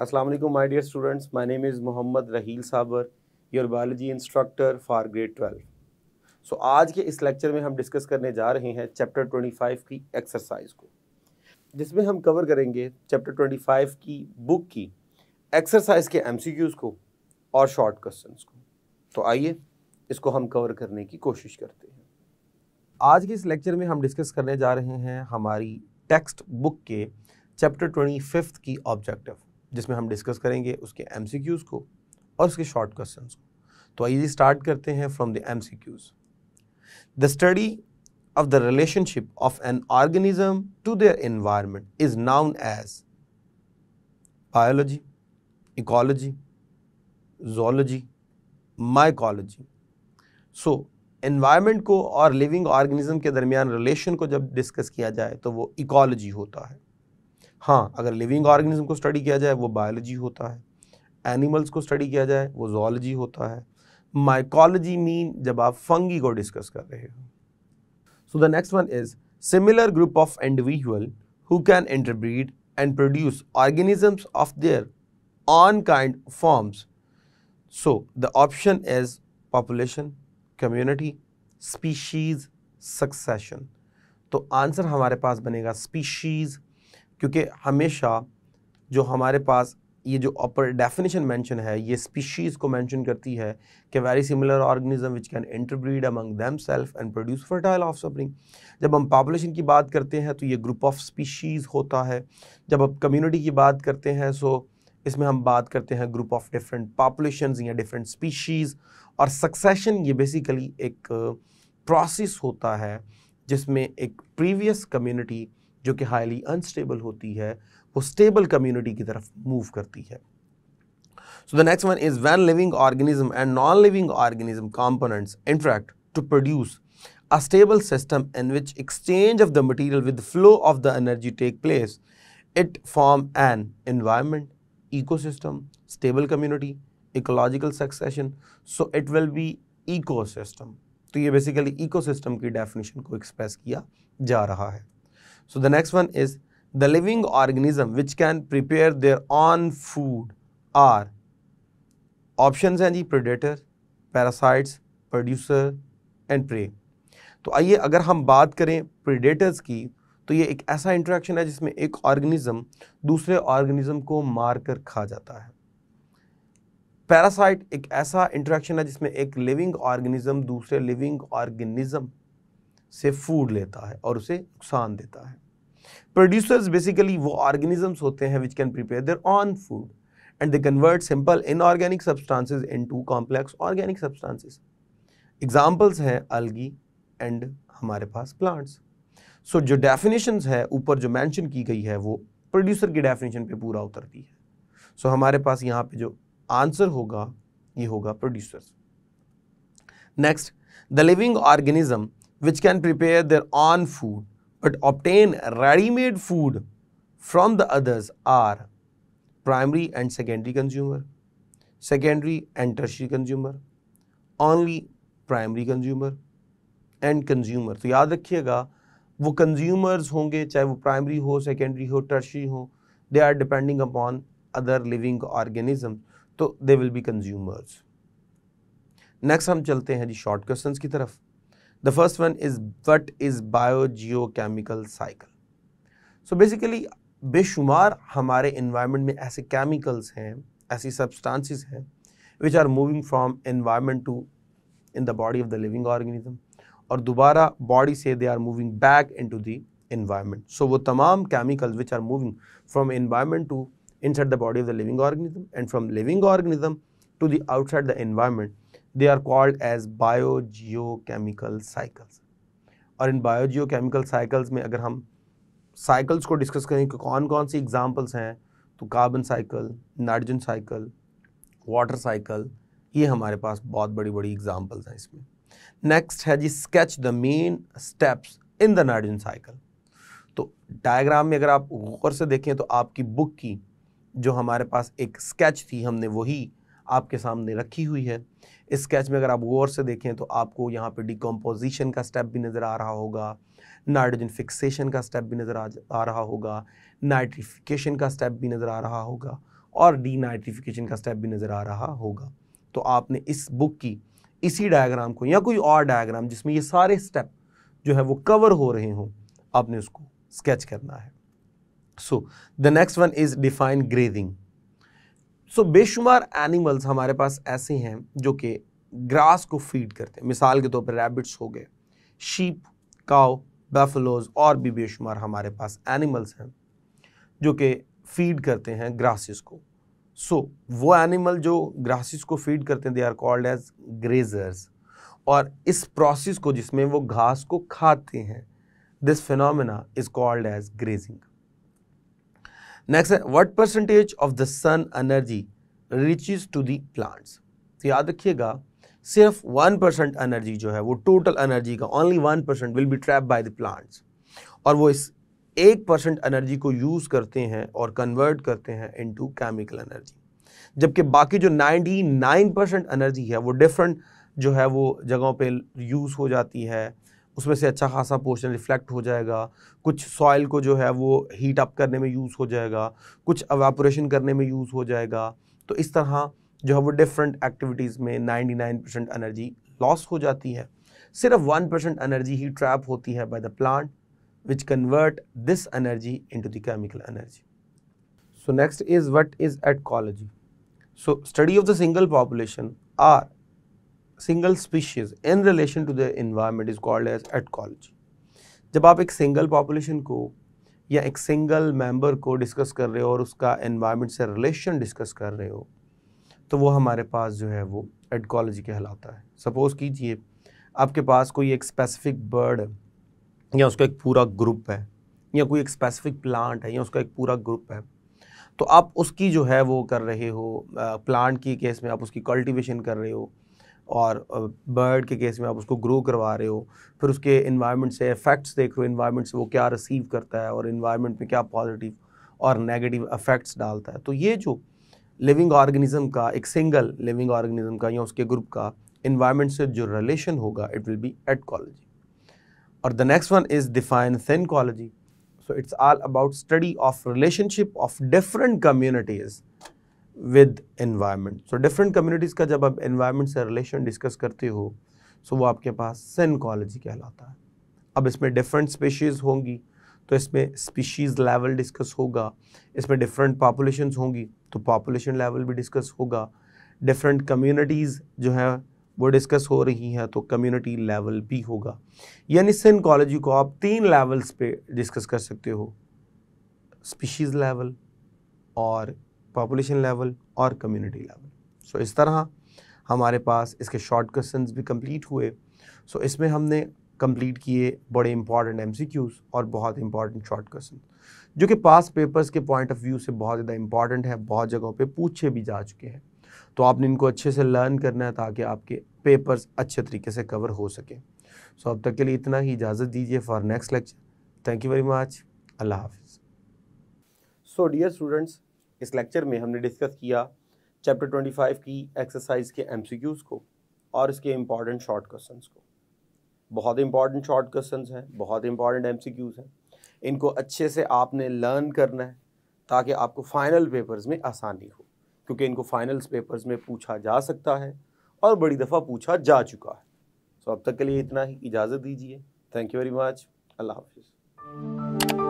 Assalamu alaikum, my dear students. My name is Muhammad Raheel Sabar, your biology instructor for grade 12. So आज के इस lecture में हम discuss करने जा रहे हैं चैप्टर 25 की एक्सरसाइज को, जिसमें हम कवर करेंगे चैप्टर 25 की बुक की एक्सरसाइज के एमसीक्यूज़ को और शॉर्ट क्वेश्चंस को। तो आइए इसको हम कवर करने की कोशिश करते हैं। आज के इस लेक्चर में हम डिस्कस करने जा रहे हैं हमारी टेक्स्ट बुक के चैप्टर 25 की ऑब्जेक्टिव, जिसमें हम डिस्कस करेंगे उसके एमसीक्यूज़ को और उसके शॉर्ट क्वेश्चंस को। तो आइए स्टार्ट करते हैं from the MCQs. The study of the relationship of an organism to their environment is known as biology, ecology, zoology, mycology. So, environment को और living organism के दरमियान relation को जब डिस्कस किया जाए तो वो ecology होता है। हाँ, अगर living organism को स्टडी किया जाए वो biology होता है, animals को स्टडी किया जाए वो zoology होता है, mycology मीन जब आप fungi को डिस्कस कर रहे हो। So the next one is similar group of individual who can interbreed and produce organisms of their own kind forms. So the option is population, community, species, succession. तो answer हमारे पास बनेगा species, क्योंकि हमेशा जो हमारे पास ये जो अपर डेफिनेशन मेंशन है ये स्पीशीज़ को मेंशन करती है कि very similar organism which can interbreed among themselves and produce fertile offspring. जब हम पॉपुलेशन की बात करते हैं तो ये ग्रुप ऑफ स्पीशीज़ होता है। जब हम कम्युनिटी की बात करते हैं सो इसमें हम बात करते हैं ग्रुप ऑफ डिफरेंट पॉपुलेशंस या डिफरेंट स्पीशीज़। और सक्सेशन ये बेसिकली एक प्रोसेस होता है जिसमें एक प्रीवियस कम्युनिटी जो कि हाईली अनस्टेबल होती है वो स्टेबल कम्युनिटी की तरफ मूव करती है। So the next one is when living organism and non-living organism components interact to produce a stable system in which exchange of the material with the flow of the energy take place, it form an environment, ecosystem, stable community, ecological succession. So it will be ecosystem. तो ये basically ecosystem की definition को express किया जा रहा है। So the next one is the living organism which can prepare their own food are options हैं जी predator, parasites, producer and prey। तो आइए अगर हम बात करें predators की तो ये एक ऐसा इंटरेक्शन है जिसमें एक ऑर्गेनिज्म दूसरे ऑर्गेनिज्म को मार कर खा जाता है। पैरासाइट एक ऐसा इंटरेक्शन है जिसमें एक लिविंग ऑर्गेनिज्म दूसरे लिविंग ऑर्गेनिज्म से फूड लेता है और उसे नुकसान देता है। Producers basically वो organisms होते हैं which can prepare their own food and they convert simple inorganic substances into complex organic substances. Examples हैं algae and हमारे पास plants. So जो definitions है ऊपर जो mention की गई है वो producer की definition पे पूरा उतरती है। So हमारे पास यहाँ पे जो answer होगा ये होगा producers. Next, the living organism which can prepare their own food but obtain ready-made food from the others are primary and secondary consumer, secondary and tertiary consumer, only primary consumer and consumer। तो याद रखिएगा वो consumers होंगे चाहे वो primary हो, secondary हो, tertiary हो, they are depending upon other living organisms, तो they will be consumers। Next हम चलते हैं जी short questions की तरफ। The first one is what is biogeochemical cycle? So basically बेशुमार हमारे environment में ऐसे chemicals हैं, ऐसी substances हैं which are moving from environment to in the body of the living organism और दोबारा body से they are moving back into the environment. So वो तमाम chemicals which are moving from environment to inside the body of the living organism and from living organism to the outside the environment, they are called as biogeochemical cycles। और इन biogeochemical cycles में अगर हम cycles को discuss करें कि कौन कौन सी examples हैं तो carbon cycle, nitrogen cycle, water cycle, ये हमारे पास बहुत बड़ी बड़ी एग्जाम्पल्स हैं इसमें। नेक्स्ट है जी sketch the main steps in the nitrogen cycle. तो डायग्राम में अगर आप गौर से देखें तो आपकी बुक की जो हमारे पास एक स्केच थी हमने वही आपके सामने रखी हुई है। इस स्केच में अगर आप गौर से देखें तो आपको यहाँ पे डिकम्पोजिशन का स्टेप भी नज़र आ रहा होगा, नाइट्रोजन फिक्सेशन का स्टेप भी नज़र आ रहा होगा, नाइट्रिफिकेशन का स्टेप भी नज़र आ रहा होगा और डीनाइट्रिफिकेशन का स्टेप भी नज़र आ रहा होगा। तो आपने इस बुक की इसी डायग्राम को या कोई और डायग्राम जिसमें ये सारे स्टेप जो है वो कवर हो रहे हों, आपने उसको स्केच करना है। So the next one is define grazing. So बेशुमार एनिमल्स हमारे पास ऐसे हैं जो कि ग्रास को फीड करते हैं। मिसाल के तौर पर रैबिट्स हो गए, शीप, काउ, बैफलोज और भी बेशुमार हमारे पास एनिमल्स हैं जो कि फीड करते हैं ग्रासेस को। सो वो एनिमल जो ग्रासेस को फीड करते हैं they are called as grazers. और इस प्रोसेस को जिसमें वो घास को खाते हैं, this phenomena is called as grazing. Next है what percentage of the sun energy reaches to the plants. तो याद रखिएगा सिर्फ 1% एनर्जी जो है वो टोटल एनर्जी का only 1% will be trap by the plants, और वो इस 1% एनर्जी को यूज करते हैं और कन्वर्ट करते हैं इनटू केमिकल एनर्जी। जबकि बाकी जो 99% एनर्जी है वो डिफरेंट जो है वो जगहों पे यूज़ हो जाती है। उसमें से अच्छा खासा पोर्शन रिफ्लेक्ट हो जाएगा, कुछ सॉइल को जो है वो हीट अप करने में यूज़ हो जाएगा, कुछ एवापोरेशन करने में यूज़ हो जाएगा। तो इस तरह जो है वो डिफरेंट एक्टिविटीज़ में 99% एनर्जी लॉस हो जाती है। सिर्फ 1% एनर्जी ही ट्रैप होती है by the plant which convert this energy into the chemical energy. So next is what is ecology. So study of the single population or single species in relation to the environment is called as ecology. जब आप एक single population को या एक single member को discuss कर रहे हो और उसका एनवायरनमेंट से रिलेशन डिस्कस कर रहे हो, तो वो हमारे पास जो है वो ecology कहलाता है। सपोज कीजिए आपके पास कोई एक स्पेसिफिक बर्ड या उसका एक पूरा ग्रुप है, या कोई एक स्पेसिफिक प्लांट है या उसका एक पूरा ग्रुप है, तो आप उसकी जो है वो कर रहे हो, प्लांट की केस में आप उसकी कल्टीवेशन कर रहे हो और बर्ड के केस में आप उसको ग्रो करवा रहे हो। फिर उसके इन्वायरमेंट से इफेक्ट्स देख रहे हो, इन्वायरमेंट से वो क्या रिसीव करता है और इन्वायरमेंट में क्या पॉजिटिव और नेगेटिव इफेक्ट्स डालता है। तो ये जो लिविंग ऑर्गेनिज्म का, एक सिंगल लिविंग ऑर्गेनिज्म का या उसके ग्रुप का इन्वायरमेंट से जो रिलेशन होगा, it will be ecology. Or the next one is define synecology. So it's all about study of relationship of different communities with environment. So different communities का जब आप environment से relation discuss करते हो, so वो आपके पास synecology कहलाता है। अब इसमें different species होंगी तो इसमें species level discuss होगा, इसमें different populations होंगी तो population level भी discuss होगा, different communities जो है वो डिस्कस हो रही हैं तो कम्युनिटी लेवल भी होगा। यानी सिनकॉलॉजी को आप 3 लेवल्स पे डिस्कस कर सकते हो, स्पीशीज़ लेवल और पॉपुलेशन लेवल और कम्युनिटी लेवल। सो इस तरह हमारे पास इसके शॉर्ट क्वेश्चंस भी कंप्लीट हुए। सो इसमें हमने कंप्लीट किए बड़े इंपॉर्टेंट एमसीक्यूज़ और बहुत इंपॉर्टेंट शॉर्ट क्वेश्चन जो कि पास पेपर्स के पॉइंट ऑफ व्यू से बहुत ज़्यादा इंपॉर्टेंट है, बहुत जगहों पे पूछे भी जा चुके हैं। तो आपने इनको अच्छे से लर्न करना है ताकि आपके पेपर्स अच्छे तरीके से कवर हो सके। सो अब तक के लिए इतना ही, इजाज़त दीजिए for next lecture. Thank you very much. अल्लाह हाफिज़। सो डियर स्टूडेंट्स, इस लेक्चर में हमने डिस्कस किया चैप्टर 25 की एक्सरसाइज के एमसीक्यूज़ को और इसके इम्पॉर्टेंट शॉर्ट क्वेश्चंस को। बहुत इंपॉर्टेंट शॉर्ट क्वेश्चंस हैं, बहुत इंपॉर्टेंट एमसीक्यूज़ हैं। इनको अच्छे से आपने लर्न करना है ताकि आपको फाइनल पेपर्स में आसानी हो, क्योंकि इनको फाइनल्स पेपर्स में पूछा जा सकता है और बड़ी दफ़ा पूछा जा चुका है। सो अब तक के लिए इतना ही, इजाज़त दीजिए। Thank you very much. अल्लाह हाफिज़।